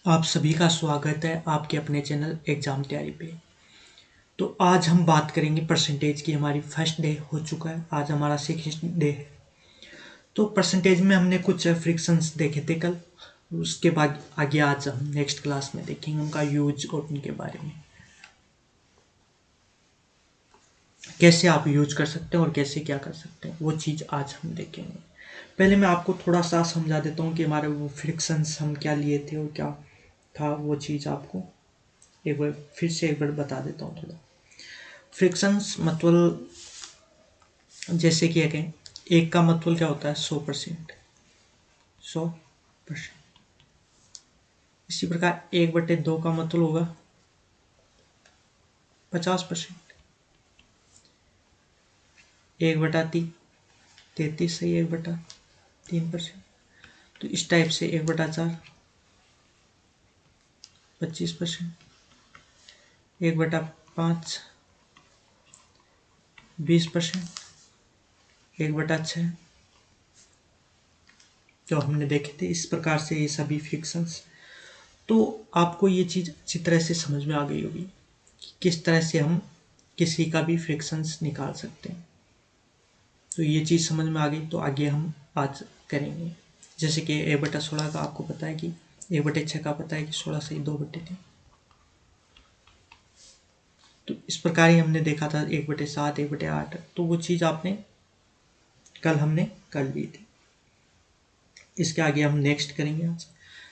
आप सभी का स्वागत है आपके अपने चैनल एग्ज़ाम तैयारी पे। तो आज हम बात करेंगे परसेंटेज की। हमारी फर्स्ट डे हो चुका है, आज हमारा सेकंड डे है। तो परसेंटेज में हमने कुछ फ्रिक्शंस देखे थे कल, उसके बाद आगे आज हम नेक्स्ट क्लास में देखेंगे उनका यूज और उनके बारे में, कैसे आप यूज कर सकते हैं और कैसे क्या कर सकते हैं, वो चीज़ आज हम देखेंगे। पहले मैं आपको थोड़ा सा समझा देता हूँ कि हमारे वो फ्रिक्शंस हम क्या लिए थे और क्या था, वो चीज़ आपको एक बार फिर से एक बार बता देता हूँ थोड़ा। फ्रिक्शंस मतलब जैसे कि कहें, एक का मतलब क्या होता है 100%। 100%। इसी प्रकार 1/2 का मतलब होगा 50%। 1/3 33 सही, 1/3%। तो इस टाइप से 1/4 25%। 1/5 20%। 1/6 जो हमने देखे थे। इस प्रकार से ये सभी फ्रिक्शंस। तो आपको ये चीज़ अच्छी तरह से समझ में आ गई होगी कि किस तरह से हम किसी का भी फ्रिक्शंस निकाल सकते हैं। तो ये चीज़ समझ में आ गई, तो आगे हम आज करेंगे। जैसे कि 1/16 का आपको पता है कि 1/6 का पता है कि 16 सही 2/3। तो इस प्रकार ही हमने देखा था 1/7 1/8। तो वो चीज़ आपने कल हमने कर ली थी। इसके आगे हम नेक्स्ट करेंगे आज।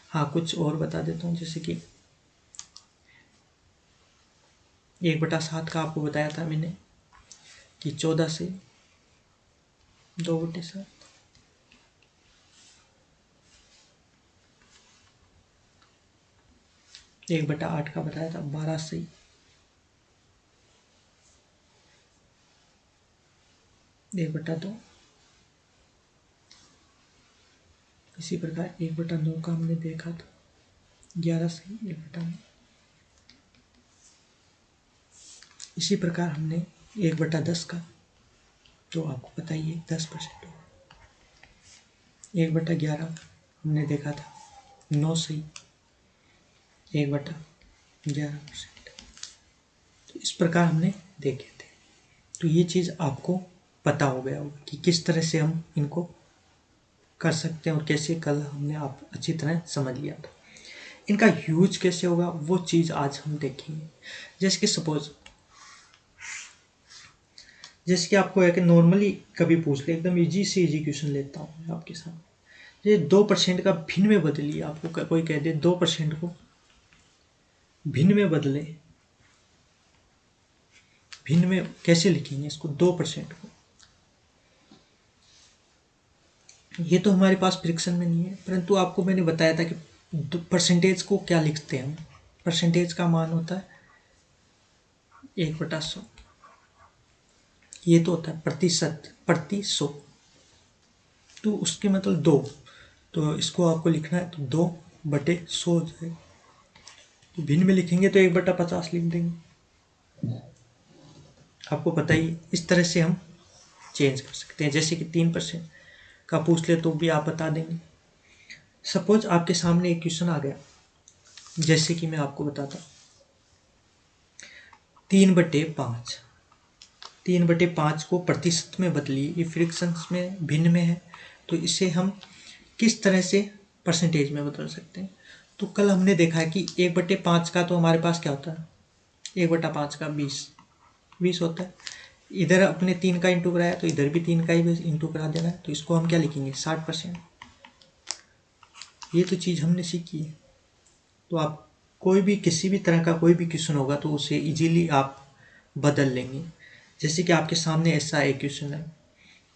हाँ, कुछ और बता देता हूँ। जैसे कि 1/7 का आपको बताया था मैंने कि 14 से 2/7। 1/8 का बताया था 12 से 1/2। इसी प्रकार 1/9 का हमने देखा था 11 से 1/9। इसी प्रकार हमने 1/10 का, जो आपको पता ही है 10% होगा। 1/11 हमने देखा था 9 से 1/11%। तो इस प्रकार हमने देखे थे। तो ये चीज़ आपको पता हो गया होगा कि किस तरह से हम इनको कर सकते हैं और कैसे कल हमने आप अच्छी तरह समझ लिया था। इनका यूज कैसे होगा वो चीज़ आज हम देखेंगे। जैसे कि सपोज, जैसे कि आपको है कि नॉर्मली कभी पूछ ले, एकदम इजी से इजी क्वेश्चन लेता हूँ मैं आपके सामने। ये 2% का भिन्न में बदलिए। आपको कोई कह दे 2% को भिन्न में बदले, भिन्न में कैसे लिखेंगे इसको 2% को। ये तो हमारे पास फ्रिक्शन में नहीं है, परंतु आपको मैंने बताया था कि परसेंटेज को क्या लिखते हैं हम। परसेंटेज का मान होता है 1/100। ये तो होता है प्रतिशत, प्रति 100। तो उसके मतलब 2। तो इसको आपको लिखना है तो 2/100 हो जाएगा। तो भिन्न में लिखेंगे तो 1/50 लिख देंगे। आपको पता ही, इस तरह से हम चेंज कर सकते हैं। जैसे कि 3% का पूछ ले तो भी आप बता देंगे। सपोज आपके सामने एक क्वेश्चन आ गया, जैसे कि मैं आपको बताता, 3/5। 3/5 को प्रतिशत में बदलिए, ये फ्रिक्शंस में भिन्न में है। तो इसे हम किस तरह से परसेंटेज में बदल सकते हैं। तो कल हमने देखा है कि 1/5 का तो हमारे पास क्या होता है, 1/5 का 20 20 होता है। इधर अपने 3 का इंटू कराया तो इधर भी 3 का ही इंटू करा देना है। तो इसको हम क्या लिखेंगे 60%। ये तो चीज़ हमने सीखी है। तो आप कोई भी किसी भी तरह का कोई भी क्वेश्चन होगा तो उसे इजीली आप बदल लेंगे। जैसे कि आपके सामने ऐसा एक क्वेश्चन है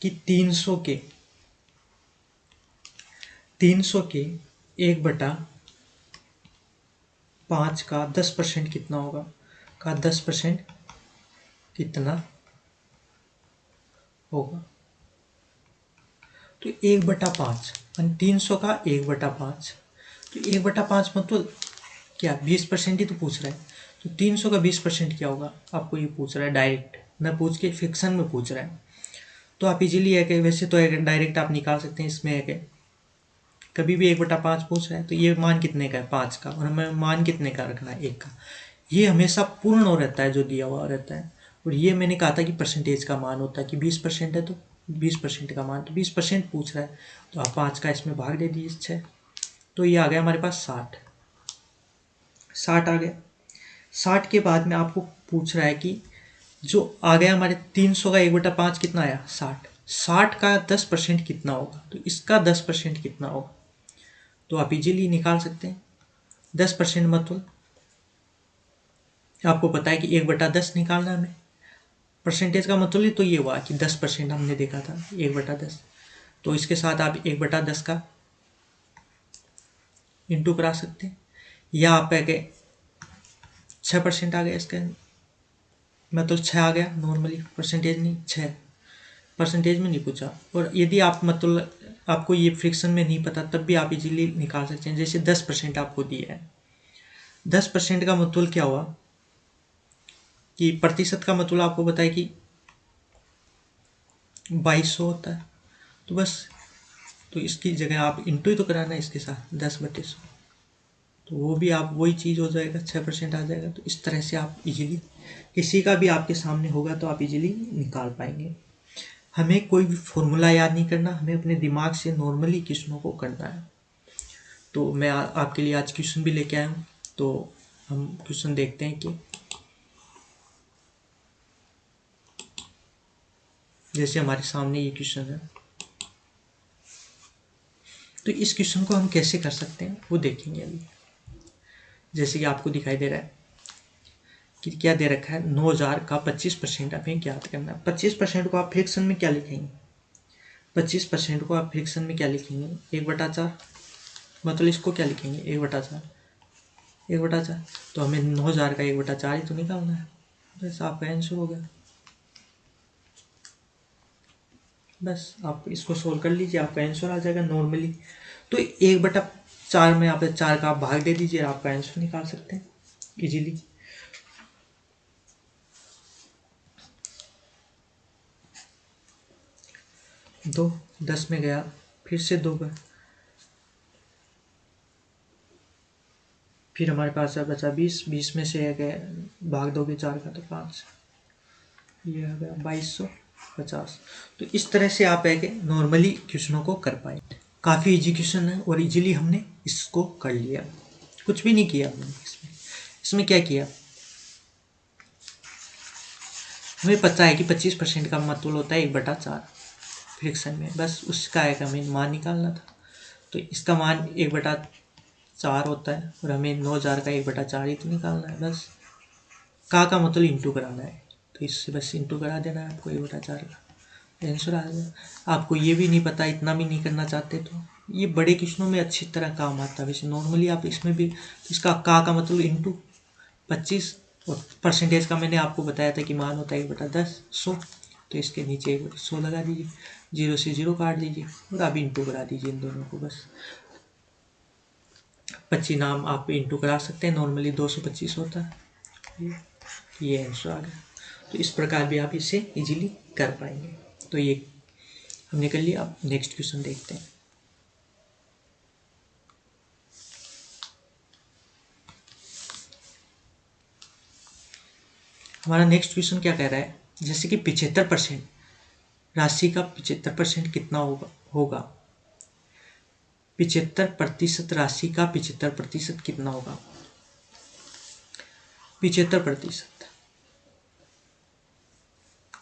कि 300 के 1/5 का 10% कितना होगा, का 10% कितना होगा। तो 1/5 और 300 का 1/5। तो 1/5 मतलब क्या 20% ही तो पूछ रहा है। तो 300 का 20% क्या होगा, आपको ये पूछ रहा है डायरेक्ट, न पूछ के फिक्शन में पूछ रहा है। तो आप इजीली है कि वैसे तो डायरेक्ट आप निकाल सकते हैं। इसमें है कि कभी भी 1/5 पूछ रहा है तो ये मान कितने का है, 5 का, और हमें मान कितने का रखना है, 1 का। ये हमेशा पूर्ण हो रहता है जो दिया हुआ रहता है। और ये मैंने कहा था कि परसेंटेज का मान होता है कि 20% है तो 20% का मान, तो 20% पूछ रहा है तो आप 5 का इसमें भाग दे दीजिए 6, तो ये आ गया हमारे पास 60 आ गया। 60 के बाद में आपको पूछ रहा है कि जो आ गया हमारे 300 का 1/5 कितना आया, 60, 60 का 10% कितना होगा, तो इसका 10% कितना होगा, तो आप इजीली निकाल सकते हैं। 10% मतलब आपको पता है कि 1/10 निकालना है हमें। परसेंटेज का मतलब ही तो ये हुआ कि 10% हमने देखा था 1/10, तो इसके साथ आप 1/10 का इंटू करा सकते हैं, या आप के 6% आ गया इसका, मतलब 6 आ गया नॉर्मली, परसेंटेज नहीं, 6 परसेंटेज में नहीं पूछा। और यदि आप मतलब आपको ये फ्रिक्शन में नहीं पता तब भी आप इजीली निकाल सकते हैं। जैसे 10% आपको दिया है, 10% का मतलब क्या हुआ कि प्रतिशत का मतलब आपको बताया कि 2200 होता है, तो बस, तो इसकी जगह आप इंटू ही तो कराना है इसके साथ 10/100, तो वो भी आप वही चीज़ हो जाएगा, 6% आ जाएगा। तो इस तरह से आप इजीली, किसी का भी आपके सामने होगा तो आप इजीली निकाल पाएंगे। हमें कोई भी फॉर्मूला याद नहीं करना, हमें अपने दिमाग से नॉर्मली क्वेश्चनों को करना है। तो मैं आपके लिए आज क्वेश्चन भी लेके आया हूँ, तो हम क्वेश्चन देखते हैं कि जैसे हमारे सामने ये क्वेश्चन है, तो इस क्वेश्चन को हम कैसे कर सकते हैं वो देखेंगे अभी। जैसे कि आपको दिखाई दे रहा है कि क्या दे रखा है, 9000 का 25% हमें ज्ञात करना है। 25% को आप फ्रिक्शन में क्या लिखेंगे, 25% को आप फ्रिक्शन में क्या लिखेंगे, 1/4, मतलब इसको क्या लिखेंगे, 1/4, 1/4, तो हमें 9000 का 1/4 ही तो निकालना है, बस आपका आंसर हो गया। बस आप इसको सोल्व कर लीजिए, आपका आंसर आ जाएगा नॉर्मली। तो 1/4 में आप 4 का आप भाग दे दीजिए, आपका आंसर निकाल सकते हैं इजीली। दो 10 में गया, फिर से 2 का, फिर हमारे पास बचा 20, 20 में से गया भाग दोगे 4 का तो 5, ये आ गया 2250। तो इस तरह से आप है कि नॉर्मली क्वेश्चनों को कर पाए। काफ़ी इजी क्वेश्चन है और इजीली हमने इसको कर लिया, कुछ भी नहीं किया हमने इसमें। इसमें क्या किया, हमें पता है कि 25% का मतलब होता है 1/4 फ्रिक्शन में, बस उसका एक हमें मान निकालना था। तो इसका मान 1/4 होता है और हमें 9000 का 1/4 ही तो निकालना है, बस का मतलब इंटू कराना है, तो इससे बस इंटू करा देना है आपको 1/4 का, आंसर आ जाएगा। आपको ये भी नहीं पता, इतना भी नहीं करना चाहते तो ये बड़े क्वेश्चनों में अच्छी तरह काम आता है। वैसे नॉर्मली आप इसमें भी इसका का मतलब इंटू 25, और परसेंटेज का मैंने आपको बताया था कि मान होता है 1/10, 100, तो इसके नीचे 1/100 लगा दीजिए, 0 से 0 काट दीजिए और आप इंटू करा दीजिए इन दोनों को, बस 25 नाम आप इंटू करा सकते हैं, नॉर्मली 225 होता है, ये आंसर आ गया। तो इस प्रकार भी आप इसे इजीली कर पाएंगे। तो ये हमने कर लिया। अब नेक्स्ट क्वेश्चन देखते हैं। हमारा नेक्स्ट क्वेश्चन क्या कह रहा है, जैसे कि 75% राशि का 75% कितना होगा 75% राशि का 75% कितना होगा, 75%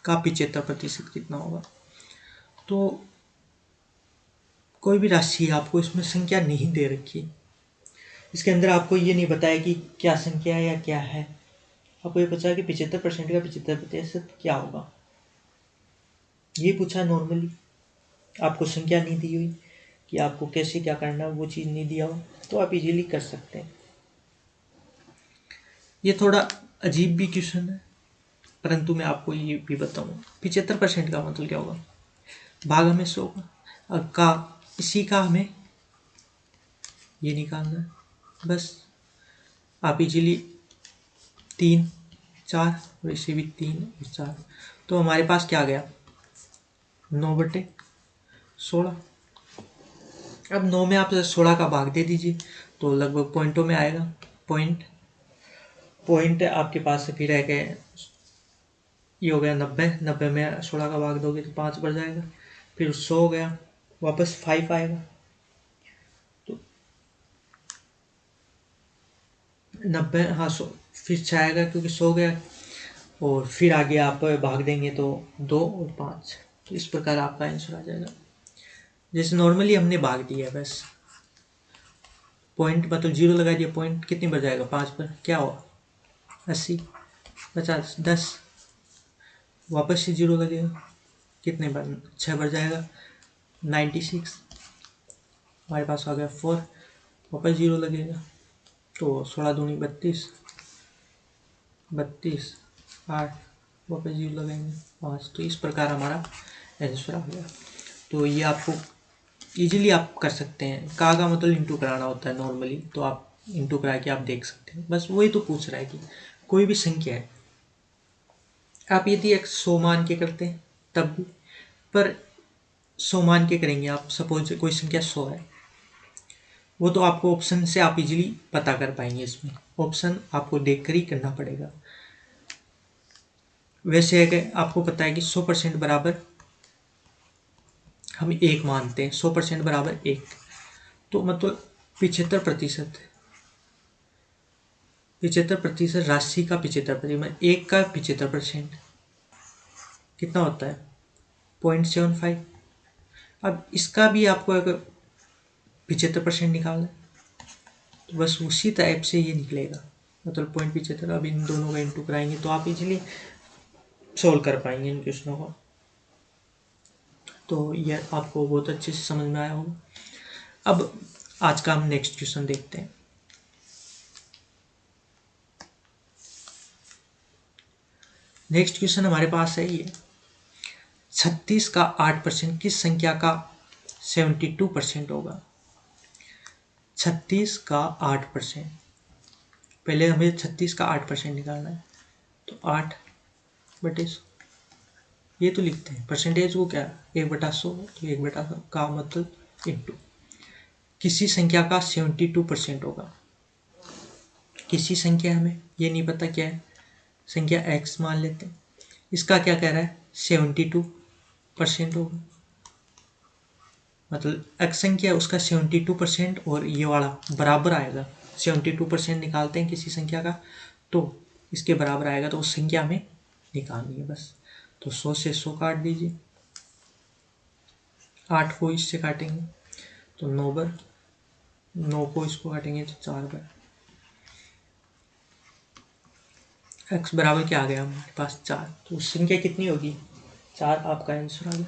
का 75% कितना होगा। तो कोई भी राशि आपको इसमें संख्या नहीं दे रखी, इसके अंदर आपको ये नहीं बताया कि क्या संख्या है या क्या है, आपको ये पूछा कि 75% का 75% क्या होगा, ये पूछा नॉर्मली। आपको संख्या नहीं दी हुई कि आपको कैसे क्या करना, वो चीज़ नहीं दिया हो, तो आप इजीली कर सकते हैं। ये थोड़ा अजीब भी क्वेश्चन है, परंतु मैं आपको ये भी बताऊँ 75% का मतलब क्या होगा, भाग हमें 100 का, और का इसी का हमें ये निकालना है, बस आप इजीली 3, 4 और इसे भी 3 और 4, तो हमारे पास क्या आ गया 9/16, अब 9 में आप 16 का भाग दे दीजिए तो लगभग पॉइंटों में आएगा। पॉइंट पॉइंट आपके पास फिर है कि ये हो गया 90, 90 में 16 का भाग दोगे तो 5 बढ़ जाएगा, फिर 100 हो गया, वापस 5 आएगा, तो 90, हाँ 100 फिर 6 आएगा क्योंकि 100 गया, और फिर आगे आप भाग देंगे तो 2 और 5, तो इस प्रकार आपका आंसर आ जाएगा। जैसे नॉर्मली हमने भाग दिया बस, पॉइंट मतलब 0 लगा दिया, पॉइंट कितनी बढ़ जाएगा 5 पर, क्या हुआ 80, 50, 10, वापस से 0 लगेगा, कितने बार 6 बढ़ जाएगा 96, हमारे पास आ गया 4, वापस 0 लगेगा तो 16 दूनी 32, 32, 8, वापस 0 लगाएंगे 5, तो इस प्रकार हमारा आंसर आ गया। तो ये आपको इजीली आप कर सकते हैं। का मतलब इंटू कराना होता है नॉर्मली, तो आप इंटू करा के आप देख सकते हैं, बस वही तो पूछ रहा है कि कोई भी संख्या है, आप यदि 100 मान के करते हैं तब भी, पर 100 मान के करेंगे आप, सपोज कोई संख्या 100 है, वो तो आपको ऑप्शन से आप इजीली पता कर पाएंगे, इसमें ऑप्शन आपको देखकर ही करना पड़ेगा। वैसे है कि आपको पता है कि 100% बराबर हम 1 मानते हैं, 100% बराबर 1, तो मतलब 75%, 75% राशि का 75%, मतलब 1 का 75% कितना होता है 0.75। अब इसका भी आपको अगर 75% निकालना है तो बस उसी टाइप से ये निकलेगा, मतलब 0.75। अब इन दोनों का इंटू कराएंगे तो आप इजीली सोल्व कर पाएंगे इन क्वेश्चनों को। तो ये आपको बहुत अच्छे से समझ में आया होगा। अब आज का हम नेक्स्ट क्वेश्चन देखते हैं। नेक्स्ट क्वेश्चन हमारे पास है ये, 36 का 8% किस संख्या का 72% होगा। 36 का 8%, पहले हमें 36 का 8% निकालना है, तो 8/100, ये तो लिखते हैं परसेंटेज को क्या 1/100, तो 1/100 का मतलब इंटू किसी संख्या का 72% होगा। किसी संख्या हमें ये नहीं पता क्या है, संख्या x मान लेते हैं, इसका क्या कह रहा है 72% होगा, मतलब x संख्या है उसका 72% और ये वाला बराबर आएगा। 72% निकालते हैं किसी संख्या का तो इसके बराबर आएगा, तो उस संख्या हमें निकालनी है बस। तो 100 से 100 काट दीजिए, 8 को इससे काटेंगे तो 9 बार, 9 को इसको काटेंगे तो 4 बार, x बराबर क्या आ गया हमारे पास 4, तो संख्या कितनी होगी 4, आपका आंसर आ गया।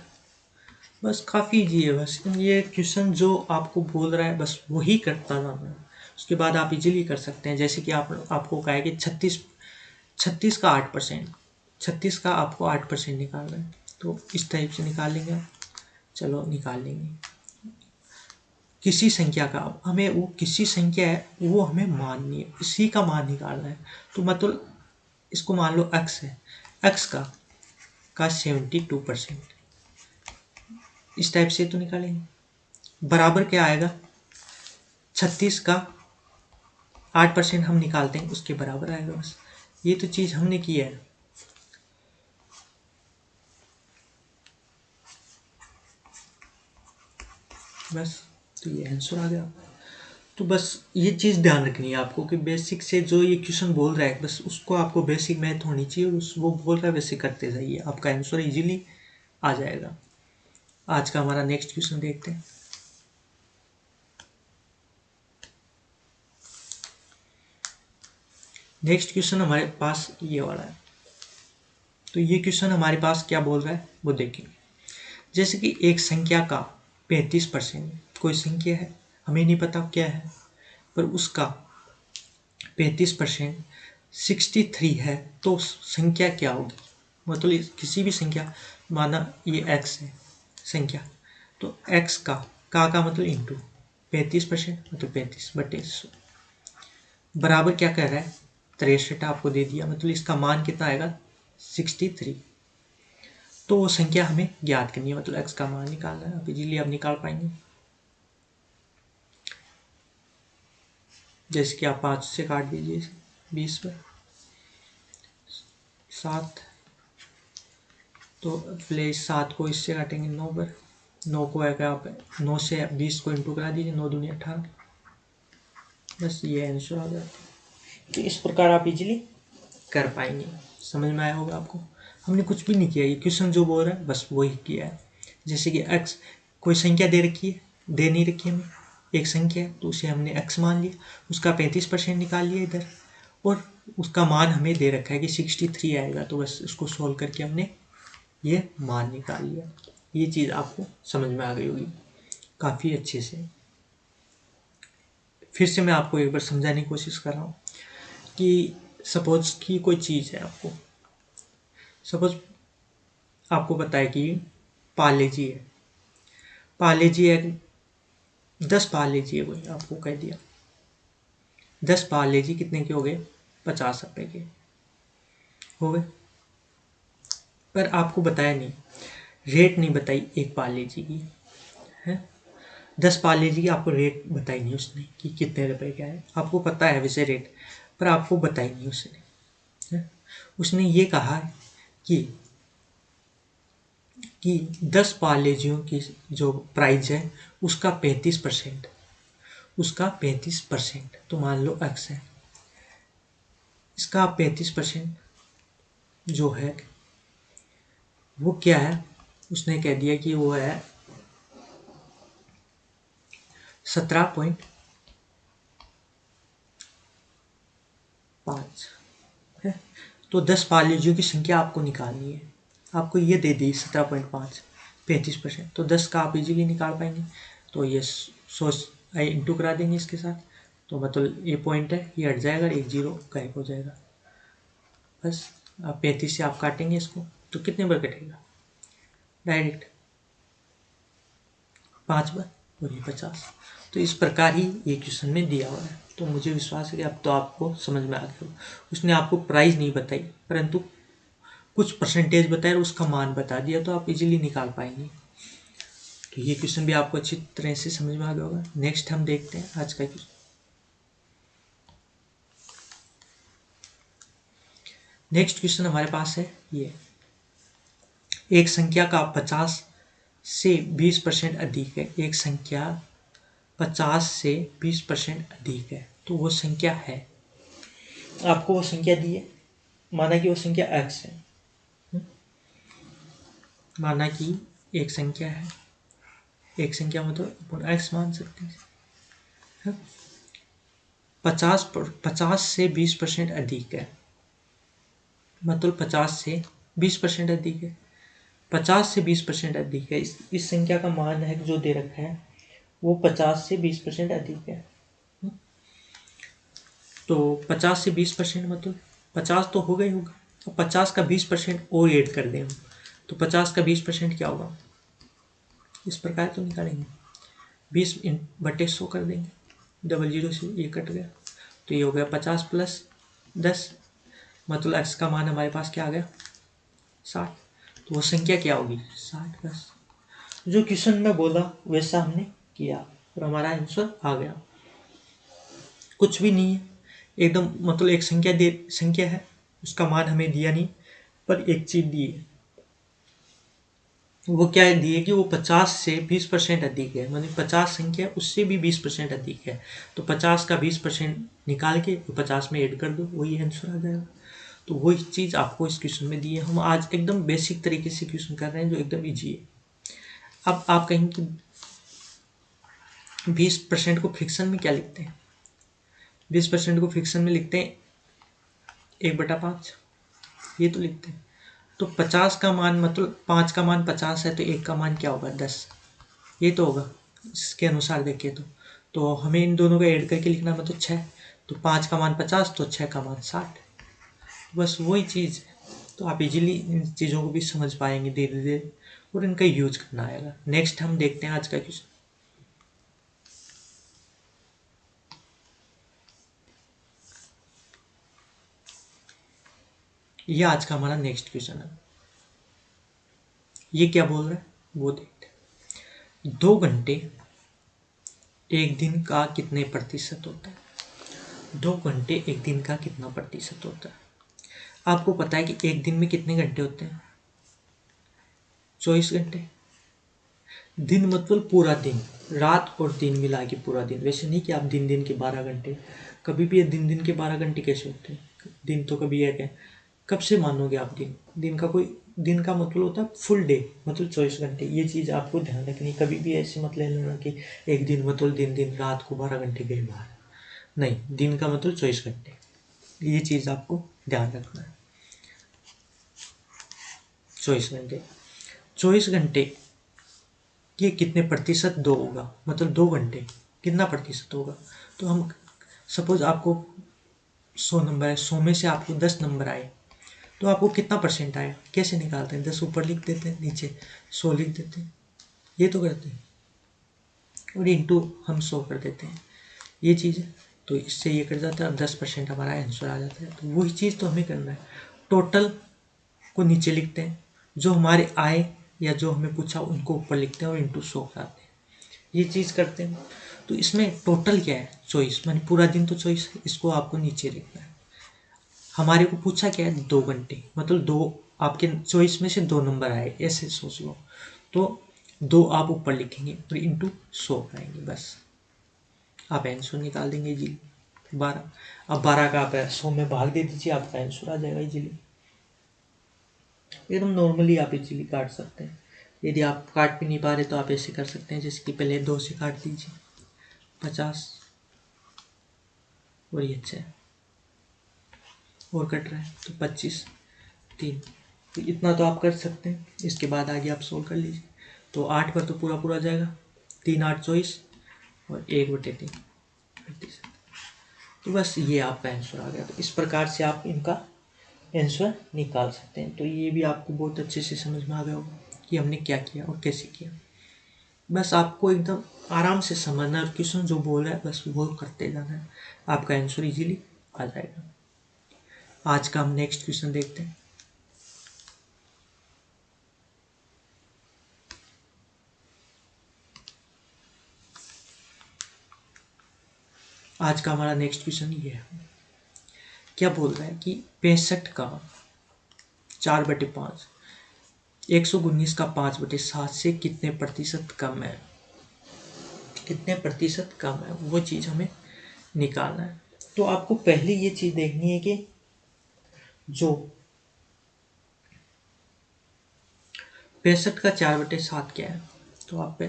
बस काफ़ी इजी है, बस ये क्वेश्चन जो आपको बोल रहा है बस वही करता जाना है, उसके बाद आप इजीली कर सकते हैं। जैसे कि आपको कहा है कि 36 का 8%, 36 का आपको 8% निकालना है, तो इस टाइप से निकाल लेंगे आप। चलो निकाल लेंगे किसी संख्या का, हमें वो किसी संख्या है वो हमें माननी है, इसी का मान निकालना है, तो मतलब इसको मान लो x है, x का 72%, इस टाइप से तो निकालेंगे। बराबर क्या आएगा 36 का 8% हम निकालते हैं उसके बराबर आएगा, बस ये तो चीज़ हमने की है। बस तो ये आंसर आ गया। तो बस ये चीज़ ध्यान रखनी है आपको कि बेसिक से जो ये क्वेश्चन बोल रहा है बस उसको आपको बेसिक मैथ होनी चाहिए, उस वो बोल रहा है वैसे करते जाइए, आपका आंसर इजीली आ जाएगा। आज का हमारा नेक्स्ट क्वेश्चन देखते हैं। नेक्स्ट क्वेश्चन हमारे पास ये वाला है, तो ये क्वेश्चन हमारे पास क्या बोल रहा है वो देखेंगे। जैसे कि एक संख्या का 35%, कोई संख्या है हमें नहीं पता क्या है, पर उसका 35% 63 है, तो संख्या क्या होगी। मतलब किसी भी संख्या, माना ये x है संख्या, तो x का मतलब इंटू 35% मतलब 35/100 बराबर क्या कह रहा है 63 आपको दे दिया, मतलब इसका मान कितना आएगा 63। तो वो संख्या हमें ज्ञात करनी है, मतलब x का मान निकालना है, आप इजीली आप निकाल पाएंगे। जैसे कि आप 5 से काट दीजिए 20 पर 7, तो पहले इस 7 को इससे काटेंगे 9 पर, 9 को अगर आप 9 से 20 को इंटू करा दीजिए, 9 दूनी 18, बस ये आंसर आ जाता है। तो इस प्रकार आप इजीली कर पाएंगे। समझ में आया होगा आपको। हमने कुछ भी नहीं किया, ये क्वेश्चन जो बोल रहा है बस वही किया है। जैसे कि x कोई संख्या दे रखी है, दे नहीं रखी हमें, एक संख्या है तो उसे हमने x मान लिया, उसका 35% निकाल लिया इधर, और उसका मान हमें दे रखा है कि 63 आएगा, तो बस इसको सोल्व करके हमने ये मान निकाल लिया। ये चीज़ आपको समझ में आ गई होगी काफ़ी अच्छे से। फिर से मैं आपको एक बार समझाने की कोशिश कर रहा हूँ कि सपोज कि कोई चीज़ है, सपोज आपको पता है कि पार्ले जी है, पार्ले जी है 10 पार्ले जी है, कोई आपको कह दिया 10 पार्ले जी कितने के हो गए, 50 रुपए के हो गए, पर आपको बताया नहीं, रेट नहीं बताई एक पार्ले जी की है, 10 पार्ले जी की आपको रेट बताई नहीं उसने कि कितने रुपए का है। आपको पता है वैसे रेट, पर आपको बताई नहीं उसने है? उसने ये कहा कि 10 पार्लेजियों की जो प्राइस है उसका 35%, उसका 35%, तो मान लो x है, इसका 35% जो है वो क्या है, उसने कह दिया कि वो है 17.5 है। तो 10 पार्लेजियों की संख्या आपको निकालनी है, आपको ये दे दी 17.5, 35%, तो 10 का आप इजीली निकाल पाएंगे। तो ये सोच इंटू करा देंगे इसके साथ, तो मतलब ये पॉइंट है, ये हट जाएगा, एक जीरो गायब हो जाएगा। बस आप 35 से आप काटेंगे इसको, तो कितने बार कटेगा, डायरेक्ट 5 बार, और ये 50। तो इस प्रकार ही ये क्वेश्चन में दिया हुआ है। तो मुझे विश्वास है कि अब तो आपको समझ में आ गया हो। उसने आपको प्राइस नहीं बताई, परंतु कुछ परसेंटेज बताया और उसका मान बता दिया, तो आप इजीली निकाल पाएंगे। तो ये क्वेश्चन भी आपको अच्छी तरह से समझ में आ गया होगा। नेक्स्ट हम देखते हैं आज का क्वेश्चन। नेक्स्ट क्वेश्चन हमारे पास है ये, एक संख्या का 50 से 20% अधिक है, एक संख्या 50 से 20% अधिक है, तो वो संख्या है, आपको वो संख्या दी है, माना कि वो संख्या x है, माना कि एक संख्या है, एक संख्या मतलब x मान सकते हैं, 50 से 20% अधिक है, मतलब 50 से 20% अधिक है, 50 से 20% अधिक है, इस संख्या का मान है जो दे रखा है वो 50 से 20% अधिक है। तो 50 से 20% मतलब 50 तो होगा ही होगा, तो 50 का 20% और ऐड कर दें हम, तो 50 का 20% क्या होगा, इस प्रकार तो निकालेंगे, 20/100 कर देंगे, डबल जीरो से ये कट गया, तो ये हो गया 50 प्लस 10, मतलब x का मान हमारे पास क्या आ गया 60, तो वो संख्या क्या होगी 60। बस जो क्वेश्चन में बोला वैसा हमने किया और हमारा आंसर आ गया, कुछ भी नहीं है एकदम, मतलब एक संख्या है, उसका मान हमें दिया नहीं, पर एक चीज दी है, वो क्या दी है कि वो 50 से 20% अधिक है, मतलब 50 संख्या उससे भी 20% अधिक है, तो 50 का 20% निकाल के 50 में ऐड कर दो, वही आंसर आ जाएगा। तो वही चीज़ आपको इस क्वेश्चन में दी है। हम आज एकदम बेसिक तरीके से क्वेश्चन कर रहे हैं जो एकदम ईजी है। अब आप कहेंगे कि 20% को फ्रिक्शन में क्या लिखते हैं, 20% को फ्रिक्शन में लिखते हैं 1/5, ये तो लिखते हैं। तो 50 का मान मतलब 5 का मान 50 है, तो 1 का मान क्या होगा 10, ये तो होगा इसके अनुसार देखें तो हमें इन दोनों को ऐड करके लिखना मतलब 6, तो 5 का मान 50 तो 6 का मान 60, बस वही चीज़ है। तो आप इजीली इन चीज़ों को भी समझ पाएंगे धीरे धीरे और इनका यूज करना आएगा। नेक्स्ट हम देखते हैं आज का क्वेश्चन। ये आज का हमारा नेक्स्ट क्वेश्चन है। ये क्या बोल रहा है वो देखते हैं। 2 घंटे एक दिन का कितने प्रतिशत होता है। 2 घंटे एक दिन का कितना प्रतिशत होता है? आपको पता है कि एक दिन में कितने घंटे होते हैं? 24 घंटे। दिन मतलब पूरा दिन, रात और दिन मिला के पूरा दिन। वैसे नहीं कि आप दिन दिन के 12 घंटे, कभी भी ये दिन के 12 घंटे कैसे होते हैं? दिन तो कभी एक है। कब से मानोगे आप दिन? दिन का मतलब होता है फुल डे, मतलब 24 घंटे। ये चीज़ आपको ध्यान रखनी। कभी भी ऐसे मत ले लेना कि एक दिन मतलब दिन रात को 12 घंटे गए बाहर। नहीं, दिन का मतलब 24 घंटे। ये चीज़ आपको ध्यान रखना है। 24 घंटे, 24 घंटे ये कितने प्रतिशत दो होगा, मतलब 2 घंटे कितना प्रतिशत होगा? तो हम सपोज आपको 100 नंबर है, 100 में से आपको 10 नंबर आए, तो आपको कितना परसेंट आया? कैसे निकालते हैं? 10 ऊपर लिख देते हैं, नीचे 100 लिख देते हैं, ये तो करते हैं, और इंटू हम 100 कर देते हैं, ये चीज़ है। तो इससे ये कर जाता है, 10% हमारा आंसर आ जाता है। तो वही चीज़ तो हमें करना है। टोटल को नीचे लिखते हैं, जो हमारे आए या जो हमें पूछा उनको ऊपर लिखते हैं और इंटू 100 कराते हैं, ये चीज़ करते हैं। तो इसमें टोटल क्या है? 24, मैंने पूरा दिन तो 24 है, इसको आपको नीचे लिखना है। हमारे को पूछा क्या है? 2 घंटे, मतलब दो, आपके 24 में से 2 नंबर आए, ऐसे सोच लो। तो 2 आप ऊपर लिखेंगे और इंटू 100 कराएंगे, बस आप आंसर निकाल देंगे जी। 12, अब 12 का आप 100 में भाग दे दीजिए, आपका आंसर आ जाएगा इजीली। एकदम नॉर्मली आप इजीली काट सकते हैं। यदि आप काट भी नहीं पा रहे तो आप ऐसे कर सकते हैं, जैसे कि पहले 2 से काट दीजिए 50, और ये अच्छा है, और कट रहा है तो 25, 3, तो इतना तो आप कर सकते हैं। इसके बाद आगे आप सोल्व कर लीजिए। तो 8 पर तो पूरा पूरा जाएगा, 3 8 24 और 1/3 प्रतिशत। तो बस ये आपका आंसर आ गया। तो इस प्रकार से आप इनका आंसर निकाल सकते हैं। तो ये भी आपको बहुत अच्छे से समझ में आ गया होगा कि हमने क्या किया और कैसे किया। बस आपको एकदम आराम से समझना है, और क्वेश्चन जो बोल रहा है बस वो करते जाना है, आपका आंसर इजीली आ जाएगा। आज का हम नेक्स्ट क्वेश्चन देखते हैं। आज का हमारा नेक्स्ट क्वेश्चन ये है, क्या बोल रहा है कि 65 का 4/5, 119 का 5/7 से कितने प्रतिशत कम है? कितने प्रतिशत कम है, वो चीज़ हमें निकालना है। तो आपको पहले ये चीज़ देखनी है कि जो 65 का 4/7 क्या है। तो आप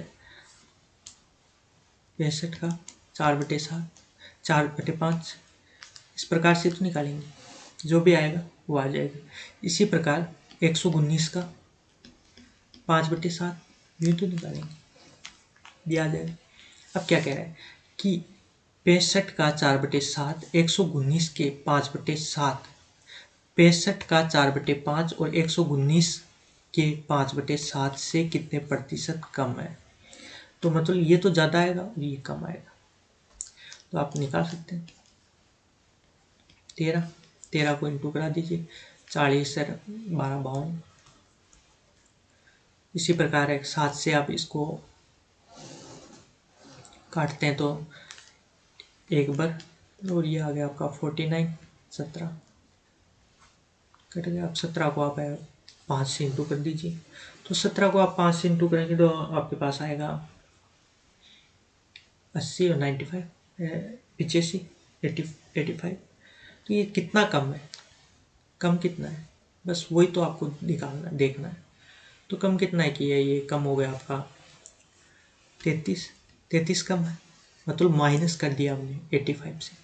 65 का 4/7, 4/5 इस प्रकार से तो निकालेंगे, जो भी आएगा वो आ जाएगा। इसी प्रकार 119 का 5/7 भी तो निकालेंगे, भी आ जाएगा। अब क्या कह रहा है कि 65 का 4/7, 119 के 5/7, 65 का 4/5 और 119 के 5/7 से कितने प्रतिशत कम है। तो मतलब ये तो ज़्यादा आएगा और ये कम आएगा। तो आप निकाल सकते हैं। 13 को इंटू करा दीजिए, 40 से 12 52। इसी प्रकार है 7 से आप इसको काटते हैं तो एक बार, और ये आ गया आपका 49, 17 कट गया। आप 17 को आप 5 से इंटू कर दीजिए। तो 17 को आप 5 से इंटू करेंगे तो आपके पास आएगा 80 और 95, 85, 85। तो ये कितना कम है? कम कितना है, बस वही तो आपको निकालना देखना है। तो कम कितना है कि ये कम हो गया आपका 33 कम है, मतलब माइनस कर दिया हमने 85 से।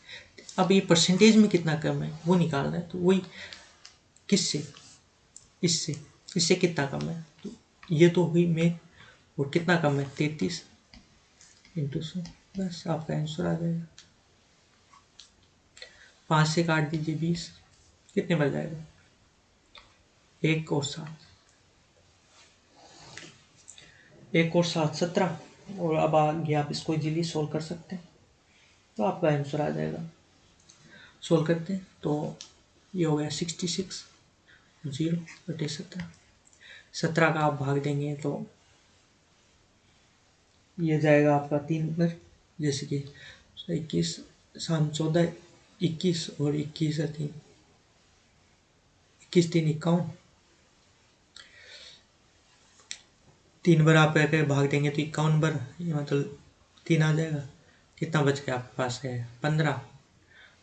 अब ये परसेंटेज में कितना कम है वो निकालना है। तो वही किससे, इससे, इससे कितना कम है, तो ये तो हुई में, और कितना कम है 33 इंटू 100, बस आपका आंसर आ जाएगा। 5 से काट दीजिए 20, कितने बच जाएगा? 1 और 7, 1 और 7 17, और अब आगे आप इसको इजीली सोल्व कर सकते हैं, तो आपका आंसर आ जाएगा। सोल्व करते हैं तो ये हो गया 66, 0/17। 17 का आप भाग देंगे तो ये जाएगा आपका 3 पर, जैसे कि 21 शाम 14, 21 और 21 है 3, 21 3 51, 3 बार आप करके भाग देंगे तो 51 बार, ये मतलब 3 आ जाएगा। कितना बच गया आपके पास है 15,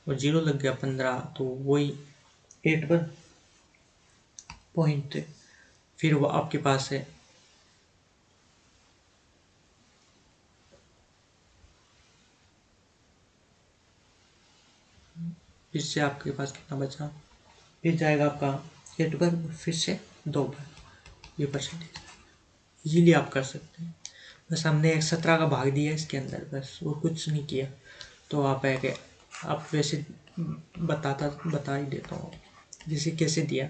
और 0 लग गया 15, तो वही 8 बार पॉइंट। फिर वो आपके पास है फिर से आपके पास कितना बचा, फिर जाएगा आपका 8 बार, फिर से 2 बार, ये परसेंटेज इजीली आप कर सकते हैं। बस हमने 17 का भाग दिया इसके अंदर, बस वो कुछ नहीं किया। तो आप है कि आप वैसे बता ही देता हूँ जैसे कैसे दिया।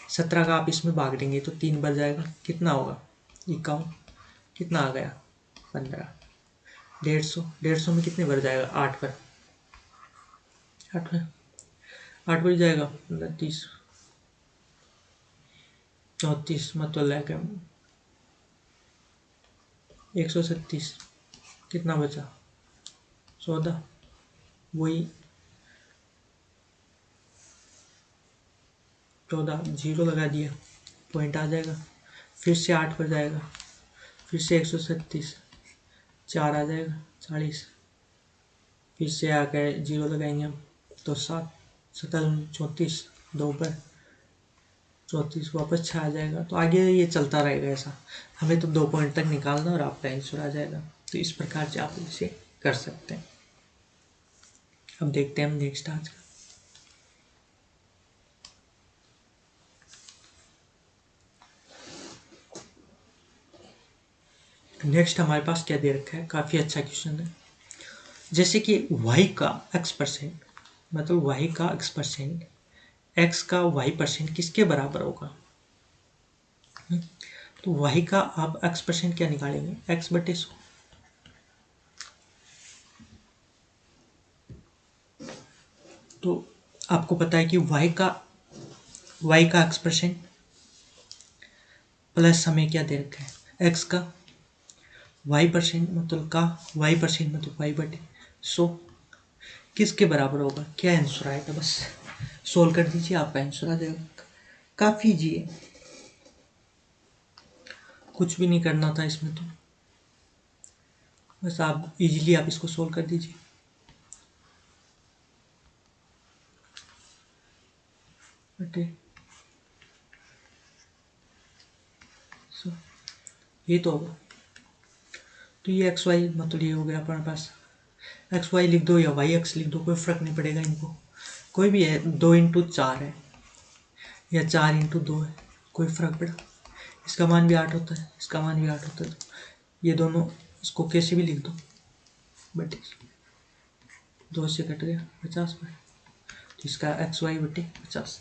17 का आप इसमें भाग देंगे तो 3 बार जाएगा, कितना होगा 51, कितना आ गया 15, 150, 150 में कितने बार जाएगा 8 बार, 8 बार, 8 बार जाएगा 29, 34 मतलब लेके 137, कितना बचा 14, वही 14, 0 लगा दिया, पॉइंट आ जाएगा। फिर से 8 पर जाएगा, फिर से 137, 4 आ जाएगा 40, फिर से आकर 0 लगाएंगे हम तो 7, 17 34, 2 पर 34, वापस 6 आ जाएगा। तो आगे ये चलता रहेगा ऐसा, हमें तो 2 पॉइंट तक निकालना और आपका आंसर आ जाएगा। तो इस प्रकार से आप इसे कर सकते हैं। अब देखते हैं हम नेक्स्ट आज का। नेक्स्ट हमारे पास क्या दे रखा है, काफ़ी अच्छा क्वेश्चन है। जैसे कि y का x%, मतलब y का x%, x का y% किसके बराबर होगा। तो y का आप x% क्या निकालेंगे, x/100। तो आपको पता है कि y का x% प्लस हमें क्या दे रखा है x का y% मतलब y/100 किसके बराबर होगा, क्या आंसर आएगा। बस सोल्व कर दीजिए, आपका आंसर आ जाएगा। काफ़ी इजी है, कुछ भी नहीं करना था इसमें, तो बस आप इजीली आप इसको सोल्व कर दीजिए। बटे सो ये तो होगा। तो ये एक्स वाई मतलब ये हो गया अपने पास, एक्स वाई लिख दो या वाई एक्स लिख दो, कोई फ़र्क नहीं पड़ेगा इनको। कोई भी है, 2 × 4 है या 4 × 2 है, कोई फ़र्क पड़ा। इसका मान भी 8 होता है, इसका मान भी 8 होता है, तो ये दोनों इसको कैसे भी लिख दो। बट 2 से कट गया 50 पर, तो इसका एक्स वाई बटे 50।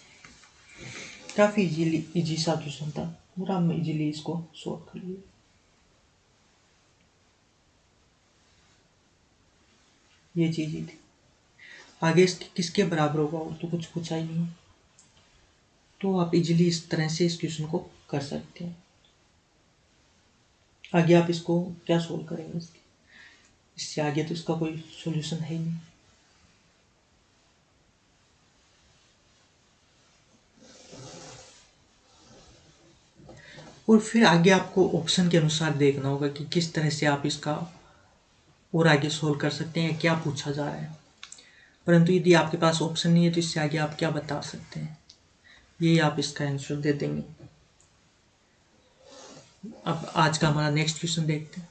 काफ़ी इजी सा क्वेश्चन था, पूरा हम इजीली इसको सॉल्व कर लिए। ये चीज़ ही थी, आगे इसके किसके बराबर होगा और तो कुछ पूछा ही नहीं। तो आप इजीली इस तरह से इस क्वेश्चन को कर सकते हैं। आगे आप इसको क्या सोल्व करेंगे, इससे आगे तो इसका कोई सॉल्यूशन है ही नहीं। और फिर आगे आपको ऑप्शन के अनुसार देखना होगा कि किस तरह से आप इसका और आगे सोल्व कर सकते हैं, क्या पूछा जा रहा है। परंतु यदि आपके पास ऑप्शन नहीं है तो इससे आगे आप क्या बता सकते हैं, यही आप इसका आंसर दे देंगे। अब आज का हमारा नेक्स्ट क्वेश्चन देखते हैं।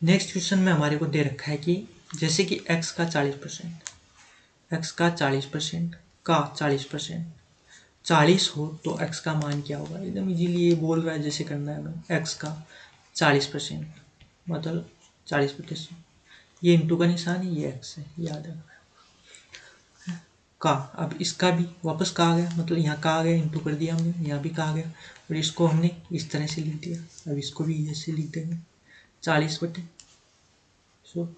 नेक्स्ट क्वेश्चन में हमारे को दे रखा है कि जैसे कि x का 40%, x का 40% का 40%, 40 हो तो x का मान क्या होगा। एकदम इजीली ये बोल रहा है जैसे करना है हमें। x का 40% मतलब 40/100, ये इंटू का निशान है, ये x है, याद रखना का। अब इसका भी वापस का आ गया, मतलब यहाँ का आ गया, इंटू कर दिया हमने, यहाँ भी का आ गया, और इसको हमने इस तरह से लिख दिया। अब इसको भी ऐसे लिख देंगे 40/100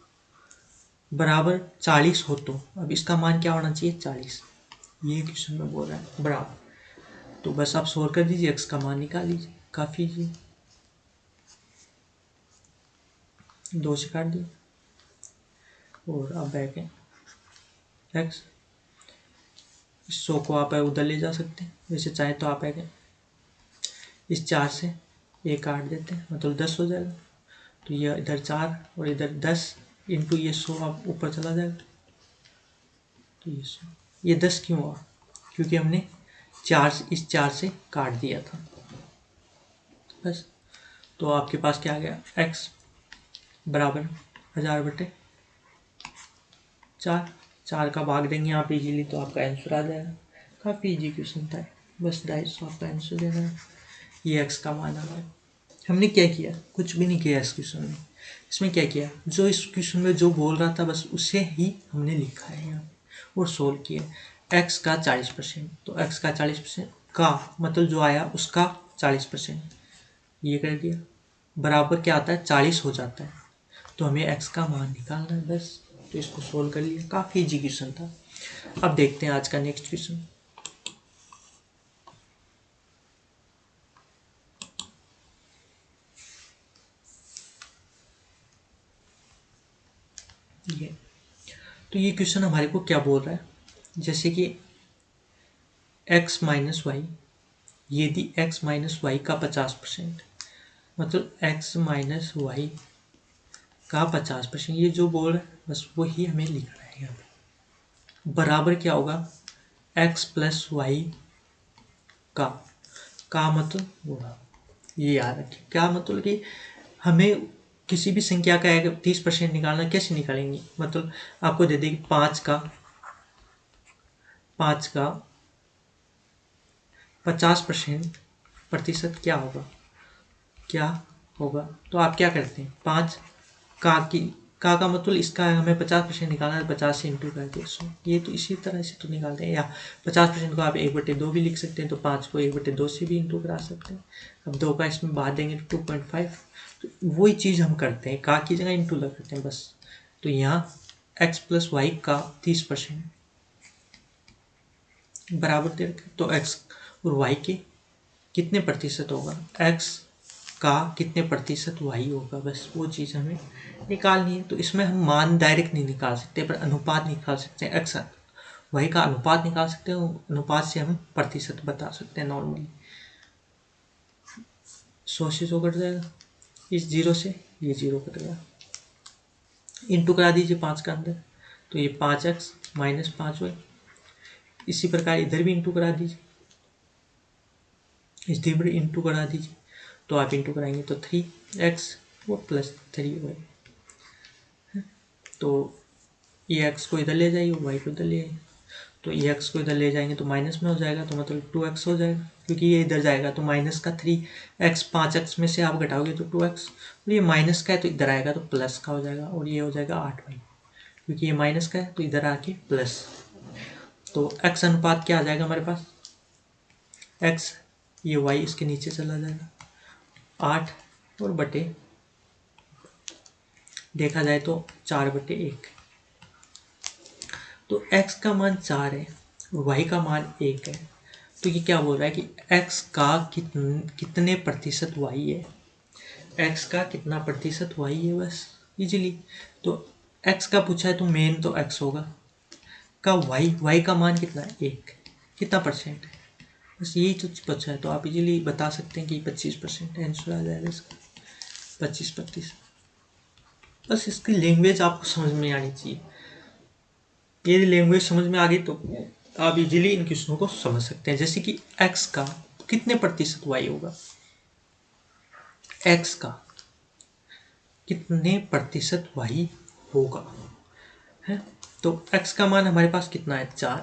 बराबर 40 हो तो अब इसका मान क्या होना चाहिए 40। ये क्वेश्चन में बोल रहा है बराबर। तो बस आप सोल्व कर दीजिए, x का मान निकाल लीजिए, काफ़ी जी। 2 से काट दिए और अब बैक है x। इस 100 को आप उधर ले जा सकते हैं, वैसे चाहे तो आप है इस 4 से ये काट देते हैं, मतलब 10 हो जाएगा। तो ये इधर 4 और इधर 10 इंटू ये 100 आप ऊपर चला जाएगा। तो ये 100, ये 10 क्यों हुआ? क्योंकि हमने 4 इस 4 से काट दिया था बस। तो आपके पास क्या आ गया, x बराबर 1000/4। 4 का भाग देंगे आप इजीली तो आपका आंसर आ जाएगा। काफ़ी इजी क्वेश्चन था, बस 250 आपका आंसर देना है। ये x का मान आ गया। हमने क्या किया, कुछ भी नहीं किया इस क्वेश्चन में। इसमें क्या किया, जो इस क्वेश्चन में जो बोल रहा था बस उसे ही हमने लिखा है यहाँ और सोल्व किया। x का 40%, तो x का 40% का मतलब जो आया उसका 40% ये कर दिया, बराबर क्या आता है 40 हो जाता है। तो हमें x का मान निकालना है बस। तो इसको सोल्व कर लिया, काफ़ी इजी क्वेश्चन था। अब देखते हैं आज का नेक्स्ट क्वेश्चन। ये तो ये क्वेश्चन हमारे को क्या बोल रहा है, जैसे कि x माइनस वाई, यदि x माइनस वाई का 50%, मतलब x माइनस वाई का 50%, ये जो बोल रहा है बस वही हमें लिखना है यहाँ पे। बराबर क्या होगा, x प्लस वाई का मतलब होगा, ये याद रखिए, क्या मतलब कि हमें किसी भी संख्या का 30% निकालना, कैसे निकालेंगे, मतलब आपको दे देगी 5 का 50% क्या होगा, तो आप क्या करते हैं, 5 का मतलब इसका हमें 50% निकालना है, 50 से इंटू करके 100। ये तो इसी तरह से तो निकालते हैं, या 50% को आप 1/2 भी लिख सकते हैं, तो 5 को 1/2 से भी इंटू करा सकते हैं। अब 2 का इसमें बाद देंगे तो 2.5, तो वही चीज़ हम करते हैं, का की जगह इंटू लगाते हैं बस। तो यहाँ x प्लस वाई का 30% बराबर दे रखे, तो x और y के कितने प्रतिशत होगा, x का कितने प्रतिशत y होगा, बस वो चीज़ हमें निकालनी है। तो इसमें हम मान डायरेक्ट नहीं निकाल सकते, पर अनुपात निकाल सकते हैं, x y का अनुपात निकाल सकते हैं, अनुपात से हम प्रतिशत बता सकते हैं नॉर्मली। 100 से 100 कट जाएगा, इस 0 से ये 0 कट गया, इंटू करा दीजिए 5 का अंदर, तो ये 5x माइनस 5y। इसी प्रकार इधर भी इंटू करा दीजिए, इस पर इंटू करा दीजिए, तो आप इंटू कराएंगे तो 3x वो प्लस 3y। तो ये x को इधर ले जाइए और y को इधर ले आइए, तो ये x को इधर ले जाएंगे तो माइनस में हो जाएगा, तो मतलब 2x हो जाएगा, क्योंकि ये इधर जाएगा तो माइनस का 3x, 5x में से आप घटाओगे तो 2x, और ये माइनस का है तो इधर आएगा तो प्लस का हो जाएगा, और ये हो जाएगा 8y, क्योंकि ये माइनस का है तो इधर आके प्लस। तो x अनुपात क्या आ जाएगा हमारे पास, x ये y इसके नीचे चला जाएगा, 8 और बटे देखा जाए तो 4/1। तो x का मान 4 है, y का मान 1 है, तो ये क्या बोल रहा है कि x का कितने प्रतिशत y है, x का कितना प्रतिशत y है, बस इजीली। तो x का पूछा है तो मेन तो x होगा, का y का मान कितना है, 1, कितना परसेंट है, बस यही तो पूछा है, तो आप इजीली बता सकते हैं कि 25% आंसर आ जाएगा इसका, 25%। बस इसकी लैंग्वेज आपको समझ में आनी चाहिए, यदि लैंग्वेज समझ में आ गई तो आप इजीली इन क्वेश्चनों को समझ सकते हैं। जैसे कि x का कितने प्रतिशत y होगा, x का कितने प्रतिशत y होगा है, तो x का मान हमारे पास कितना है 4,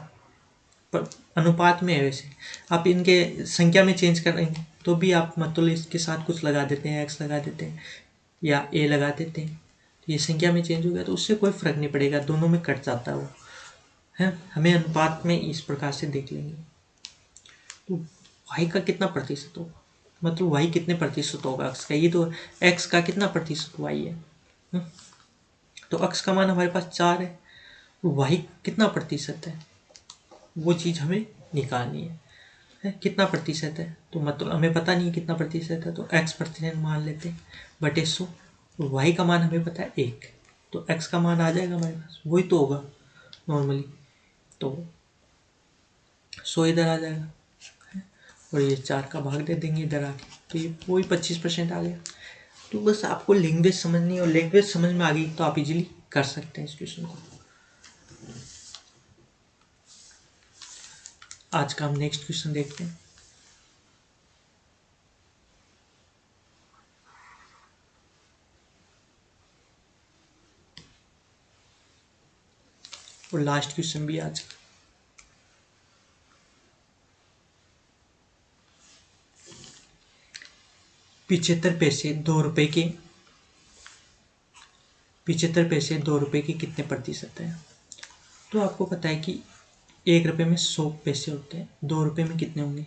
पर अनुपात में है, वैसे आप इनके संख्या में चेंज करेंगे तो भी आप मतलब इसके साथ कुछ लगा देते हैं, x लगा देते हैं या a लगा देते हैं, तो ये संख्या में चेंज हो गया तो उससे कोई फर्क नहीं पड़ेगा, दोनों में कट जाता है वो है। हमें अनुपात में इस प्रकार से देख लेंगे, तो y का कितना प्रतिशत होगा, मतलब y कितने प्रतिशत होगा x का, ये तो x का कितना प्रतिशत y है, तो x का मान हमारे पास 4 है, तो y कितना प्रतिशत है, वो चीज़ हमें निकालनी है। कितना प्रतिशत है, तो मतलब हमें पता नहीं कितना प्रतिशत है, तो x प्रतिशत मान लेते हैं बटे 100। y का मान हमें पता है 1, तो x का मान आ जाएगा हमारे पास, वही तो होगा नॉर्मली। तो 100 इधर आ जाएगा और ये 4 का भाग दे देंगे इधर आके, तो ये वही 25% आ गया। तो बस आपको लैंग्वेज समझनी है, और लैंग्वेज समझ में आ गई तो आप इजीली कर सकते हैं इस क्वेश्चन को। आज का हम नेक्स्ट क्वेश्चन देखते हैं। और लास्ट क्वेश्चन भी आज का। पिछहत्तर पैसे 2 रुपए के, 75 पैसे 2 रुपए के कितने प्रतिशत है। तो आपको पता है कि 1 रुपए में 100 पैसे होते हैं, 2 रुपए में कितने होंगे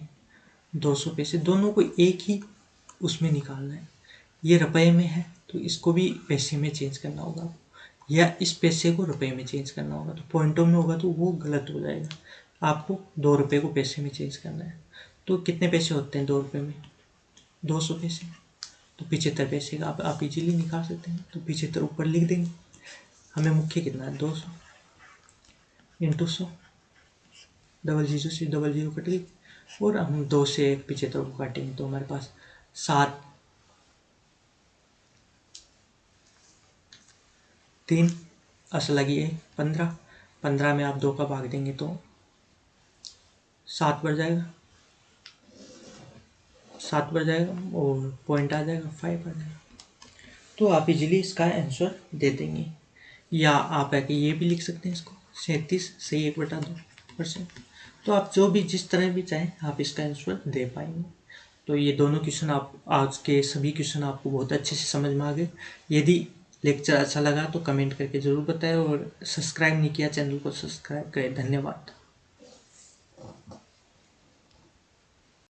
200 पैसे। दोनों को एक ही उसमें निकालना है। ये रुपए में है तो इसको भी पैसे में चेंज करना होगा, या इस पैसे को रुपए में चेंज करना होगा। तो पॉइंटों में होगा तो वो गलत हो जाएगा। आपको 2 रुपए को पैसे में चेंज करना है। तो कितने पैसे होते हैं 2 रुपए में, 200 पैसे। तो 75 पैसे का आप इजीली निकाल सकते हैं। तो 75 ऊपर लिख देंगे। हमें मुख्य कितना है 200 इंटू 100, डबल जीरो से डबल जीरो कट गई, और हम 2 से 75 को काटेंगे तो हमारे पास 7, 3 असल लगी है 15, 15 में आप 2 का भाग देंगे तो 7 बढ़ जाएगा, 7 बढ़ जाएगा और पॉइंट आ जाएगा 5 आ जाएगा। तो आप इजीली इसका आंसर दे देंगे। या आप आके ये भी लिख सकते हैं इसको 37 सही 1/2%। तो आप जो भी जिस तरह भी चाहें आप इसका आंसर दे पाएंगे। तो ये दोनों क्वेश्चन, आप आज के सभी क्वेश्चन आपको बहुत अच्छे से समझ में आ गए। यदि लेक्चर अच्छा लगा तो कमेंट करके ज़रूर बताएं, और सब्सक्राइब नहीं किया चैनल को सब्सक्राइब करें। धन्यवाद।